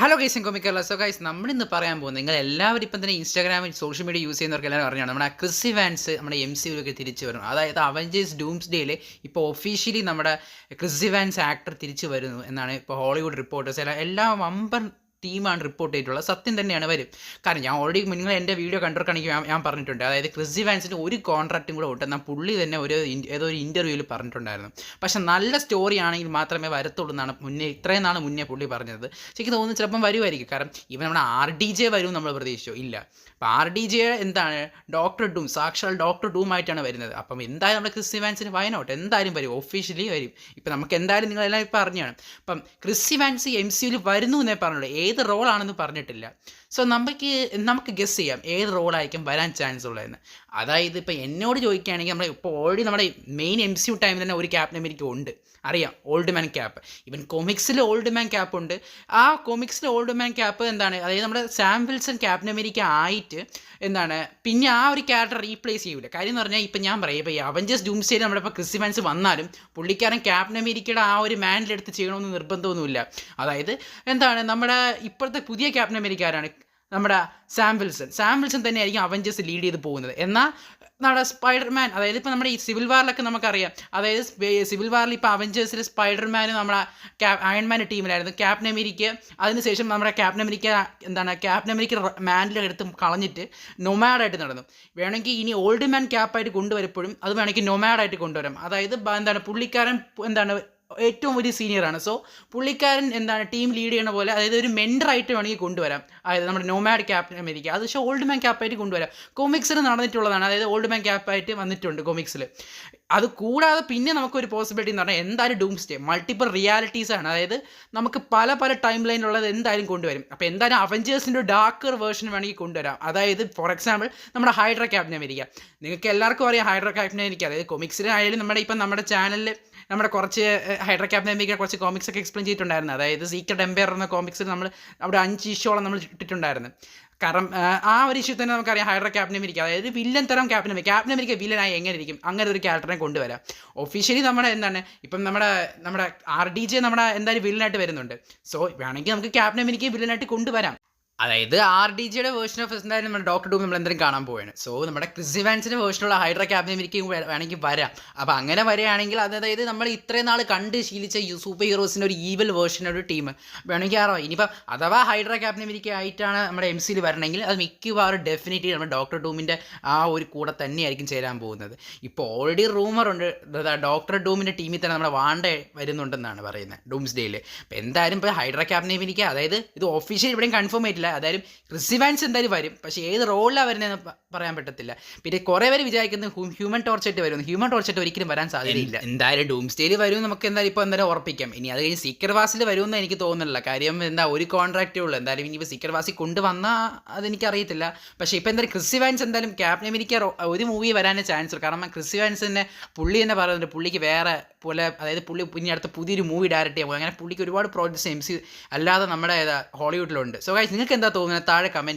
Hello guys and കൊമിക്കല്ല. So guys നമ്മളിന്ന് പറയാൻ പോകുന്നത് നിങ്ങൾ എല്ലാവരും ഇപ്പം തന്നെ ഇൻസ്റ്റാഗ്രാമിൽ സോഷ്യൽ മീഡിയ യൂസ് ചെയ്യുന്നവർക്ക് എല്ലാവരും അറിഞ്ഞാണ് നമ്മുടെ ക്രിസ് ഇവാൻസ് നമ്മുടെ MCUവിലൊക്കെ തിരിച്ചു വരും. അതായത് അവഞ്ചേഴ്സ് ഡൂംസ് ഡേയിൽ ഇപ്പോൾ ഒഫീഷ്യലി നമ്മുടെ ക്രിസ് ഇവാൻസ് ആക്ടർ തിരിച്ചു വരുന്നു എന്നാണ് ഇപ്പോൾ ഹോളിവുഡ് റിപ്പോർട്ടേഴ്സ് എല്ലാ വമ്പൻ ടീമാണ് റിപ്പോർട്ട് ചെയ്തിട്ടുള്ളത്. സത്യം തന്നെയാണ് വരും. കാരണം ഞാൻ ഓൾറെഡി നിങ്ങൾ എൻ്റെ വീഡിയോ കണ്ടിട്ടാണെങ്കിൽ ഞാൻ പറഞ്ഞിട്ടുണ്ട്. അതായത് ക്രിസ് ഇവാൻസിന് ഒരു കോൺട്രാക്റ്റും കൂടെ ഉണ്ടെന്നാൽ പുള്ളി തന്നെ ഏതോ ഒരു ഇൻ്റർവ്യൂവിൽ പറഞ്ഞിട്ടുണ്ടായിരുന്നു. പക്ഷെ നല്ല സ്റ്റോറി ആണെങ്കിൽ മാത്രമേ വരത്തുള്ളൂ എന്നാണ് ഇത്രയും നാൾ മുന്നേ പുള്ളി പറഞ്ഞത്. എനിക്ക് തോന്നുന്നു ചിലപ്പം വരുമായിരിക്കും. കാരണം ഇവൻ നമ്മുടെ RDJ വരും നമ്മൾ പ്രതീക്ഷിച്ചോ ഇല്ല. അപ്പോൾ RDJ എന്താണ് ഡോക്ടർ ഡൂം, സാക്ഷാൽ ഡോക്ടർ ഡൂം ആയിട്ടാണ് വരുന്നത്. അപ്പം എന്തായാലും നമ്മുടെ ക്രിസ് ഇവാൻസിന് വയനോട്ട് എന്തായാലും വരും, ഒഫീഷ്യലി വരും. ഇപ്പം നമുക്ക് എന്തായാലും നിങ്ങളെല്ലാം ഇപ്പം അറിഞ്ഞാണ്. അപ്പം ക്രിസ് ഇവാൻസ് MCUവിൽ വരുന്നു എന്നേ പറഞ്ഞുള്ളൂ, ഏത് റോളാണെന്ന് പറഞ്ഞിട്ടില്ല. സോ നമുക്ക് ഗസ് ചെയ്യാം ഏത് റോളായിരിക്കും വരാൻ ചാൻസ് ഉള്ളതെന്ന്. അതായത് ഇപ്പോൾ എന്നോട് ചോദിക്കുകയാണെങ്കിൽ നമ്മൾ ഇപ്പോൾ ഓൾറെഡി നമ്മുടെ മെയിൻ MCU ടൈമിൽ തന്നെ ഒരു ക്യാപ്റ്റൻ അമേരിക്ക ഉണ്ട്, അറിയാം, ഓൾഡ് മാൻ ക്യാപ്പ്. ഇവൻ കൊമിക്സിൽ ഓൾഡ് മാൻ ക്യാപ്പ് ഉണ്ട്. ആ കൊമിക്സിലെ ഓൾഡ് മാൻ ക്യാപ്പ് എന്താണ്, അതായത് നമ്മുടെ സാം വിൽസൺ ക്യാപ്റ്റൻ അമേരിക്ക ആയിട്ട് എന്താണ് പിന്നെ ആ ഒരു ക്യാരക്ടർ റീപ്ലേസ് ചെയ്യൂല. കാര്യം എന്ന് പറഞ്ഞാൽ ഇപ്പം ഞാൻ പറയാം, ഇപ്പോൾ ഈ അവഞ്ചേഴ്സ് ഡൂംസ്ഡേയിൽ നമ്മുടെ ഇപ്പോൾ ക്രിസ് ഇവാൻസ് വന്നാലും പുള്ളിക്കാരൻ ക്യാപ്റ്റൻ അമേരിക്കയുടെ ആ ഒരു മാനിലെടുത്ത് ചെയ്യണമെന്ന് നിർബന്ധമൊന്നുമില്ല. അതായത് എന്താണ് നമ്മുടെ ഇപ്പോഴത്തെ പുതിയ ക്യാപ്റ്റൻ അമേരിക്കാരാണ് നമ്മുടെ സാം വിൽസൺ തന്നെയായിരിക്കും അവഞ്ചേഴ്സ് ലീഡ് ചെയ്ത് പോകുന്നത്. എന്നാൽ നമ്മുടെ സ്പൈഡർമാൻ, അതായത് ഇപ്പോൾ നമ്മുടെ ഈ സിവിൽ വാറിലൊക്കെ നമുക്കറിയാം, അതായത് സിവിൽ വാറിൽ ഇപ്പോൾ അവഞ്ചേഴ്സിൽ സ്പൈഡർമാൻ നമ്മുടെ അയൺമാൻ ടീമിലായിരുന്നു. ക്യാപ്റ്റൻ അമേരിക്ക അതിനുശേഷം നമ്മുടെ ക്യാപ്റ്റൻ അമേരിക്ക മാനിൽ എടുത്ത് കളഞ്ഞിട്ട് നൊമാഡായിട്ട് നടന്നു. വേണമെങ്കിൽ ഇനി ഓൾഡ് മാൻ ക്യാപ്പായിട്ട് കൊണ്ടുവരപ്പോഴും അത് വേണമെങ്കിൽ നൊമാഡായിട്ട് കൊണ്ടുവരാം. അതായത് പുള്ളിക്കാരൻ ഏറ്റവും വലിയ സീനിയറാണ്. സോ പുള്ളിക്കാരൻ ടീം ലീഡ് ചെയ്യണ പോലെ, അതായത് ഒരു മെൻഡറായിട്ട് വേണമെങ്കിൽ കൊണ്ടുവരാം. അതായത് നമ്മുടെ നോമാഡ് ക്യാപ്റ്റൻ അമേരിക്ക അത് പക്ഷേ ഓൾഡ് മാൻ ക്യാപ്പായിട്ട് കൊണ്ടുവരാം. കൊമിക്സിൽ നടന്നിട്ടുള്ളതാണ്, അതായത് ഓൾഡ് മാൻ ക്യാപ്പായിട്ട് വന്നിട്ടുണ്ട് കൊമിക്സിൽ. അത് കൂടാതെ പിന്നെ നമുക്കൊരു പോസിബിലിറ്റി എന്ന് പറഞ്ഞാൽ എന്തായാലും ഡൂംസ്ഡേ മൾട്ടിപ്പിൾ റിയാലിറ്റീസാണ്. അതായത് നമുക്ക് പല ടൈം ലൈനിലുള്ളത് എന്തായാലും കൊണ്ടുവരും. അപ്പോൾ എന്തായാലും അവഞ്ചേഴ്സിൻ്റെ ഡാർക്കർ വേർഷൻ വേണമെങ്കിൽ കൊണ്ടുവരാം. അതായത് ഫോർ എക്സാമ്പിൾ നമ്മുടെ ഹൈഡ്ര ക്യാപ്റ്റൻ അമേരിക്ക, നിങ്ങൾക്ക് എല്ലാവർക്കും അറിയാം ഹൈഡ്ര ക്യാപ്റ്റൻ അമേരിക്ക. അതായത് കൊമിക്സിലായാലും നമ്മുടെ ചാനലിൽ നമ്മുടെ കുറച്ച് ഹൈഡ്ര ക്യാപ്റ്റൻ അമേരിക്ക കുറച്ച് കോമിക്സ് ഒക്കെ എക്സ്പ്ലെയിൻ ചെയ്തിട്ടുണ്ടായിരുന്നു. അതായത് സീക്രട്ട് എംപയർ എന്ന കോമിക്സിൽ നമ്മൾ അവിടെ 5 ഇഷ്യോളം നമ്മൾ ഇട്ടിട്ടുണ്ടായിരുന്നു. കാരണം ആ ഒരു ഇഷ്യൂ തന്നെ നമുക്കറിയാം ഹൈഡ്ര ക്യാപ്റ്റൻ അമേരിക്ക, അതായത് വില്ലൻ തരം ക്യാപ്റ്റൻ അമേരിക്ക വില്ലനായി എങ്ങനെ ഇരിക്കും, അങ്ങനെ ഒരു ക്യാരക്ടറിനെ കൊണ്ടുവരാം. ഒഫീഷ്യലി ഇപ്പം നമ്മുടെ RDJ നമ്മുടെ എന്തായാലും വില്ലനായിട്ട് വരുന്നുണ്ട്. സോ വേണമെങ്കിൽ നമുക്ക് ക്യാപ്റ്റൻ അമേരിക്ക വില്ലനായിട്ട് കൊണ്ടുവരാം. അതായത് RDJയുടെ വേർഷൻ ഓഫ് എന്തായാലും നമ്മുടെ ഡോക്ടർ ഡൂം നമ്മൾ എന്തായാലും കാണാൻ പോവുകയാണ്. സോ നമ്മുടെ ക്രിസ് ഇവാൻസിൻ്റെ വേർഷനുള്ള ഹൈഡ്ര ക്യാപ്റ്റൻ അമേരിക്കയും വേണമെങ്കിൽ വരാം. അപ്പോൾ അങ്ങനെ വരികയാണെങ്കിൽ അതായത് നമ്മൾ ഇത്രയും നാൾ കണ്ട് ശീലിച്ച സൂപ്പർ ഹീറോസിൻ്റെ ഒരു ഈവൽ വേർഷൻ ഒരു ടീം വേണമെങ്കിൽ ആറാം. ഇനിയിപ്പം അഥവാ ഹൈഡ്ര ക്യാപ്റ്റൻ അമേരിക്ക ആയിട്ടാണ് നമ്മുടെ MCUവിൽ വരണമെങ്കിൽ അത് മിക്കവാറും ഡെഫിനറ്റ്ലി നമ്മുടെ ഡോക്ടർ ഡൂമിൻ്റെ ആ ഒരു കൂടെ തന്നെയായിരിക്കും ചേരാൻ പോകുന്നത്. ഇപ്പോൾ ഓൾറെഡി റൂമറുണ്ട് ഡോക്ടർ ഡൂമിൻ്റെ ടീമിൽ തന്നെ നമ്മുടെ വാണ്ട വരുന്നുണ്ടെന്നാണ് പറയുന്നത് ഡൂംസ്ഡേയിൽ. അപ്പോൾ എന്തായാലും ഇപ്പോൾ ഹൈഡ്ര ക്യാപ്റ്റൻ അമേരിക്ക, അതായത് ഇത് ഒഫീഷ്യലി ഇവിടെയും കൺഫേം ആയിട്ടില്ല. അതായത് ക്രിസ് ഇവാൻസ് എന്തായാലും വരും, പക്ഷേ ഏത് റോളിലാണ് വരുന്നതെന്ന് പറയാൻ പറ്റത്തില്ല. പിന്നെ കുറേ പേര് വിചാരിക്കുന്നത് ഹ്യൂമൻ ടോർച്ചായിട്ട് വരുന്നു. ഹ്യൂമൻ ടോർച്ചായിട്ട് ഒരിക്കലും വരാൻ സാധ്യതയില്ല. എന്തായാലും ഡൂംസ്ഡേയിൽ വരും നമുക്ക് എന്തായാലും ഉറപ്പിക്കാം. ഇനി അത് കഴിഞ്ഞ് സീക്രട്ട് വാസിൽ വരുമെന്ന് എനിക്ക് തോന്നുന്നില്ല. കാര്യം ഒരു കോൺട്രാക്റ്റേ ഉള്ളൂ. എന്തായാലും ഇനിയിപ്പോൾ സീക്രട്ട് വാസി കൊണ്ടുവന്നാൽ അതെനിക്കറിയത്തില്ല. പക്ഷേ ഇപ്പോൾ എന്തായാലും ക്രിസ് ഇവാൻസ് എന്തായാലും ക്യാപ്റ്റൻ അമേരിക്ക ഒരു മൂവി വരാനേ ചാൻസ് ഉള്ളൂ. കാരണം ക്രിസ് ഇവാൻസ് തന്നെ പുള്ളി തന്നെ പറയുന്നുണ്ട് പുള്ളിക്ക് വേറെ പോലെ, അതായത് പുള്ളി പിന്നെ അടുത്ത പുതിയൊരു മൂവി ഡയറക്റ്റ് ചെയ്യാൻ പോകും. അങ്ങനെ പുള്ളിക്ക് ഒരുപാട് പ്രോജക്ട്സ് MCU അല്ലാതെ നമ്മുടെ ഹോളിവുഡിലുണ്ട്. സോ ഗൈസ് നിങ്ങൾക്ക് എന്താ തോന്നുന്നത് താഴെ കമൻറ്റ്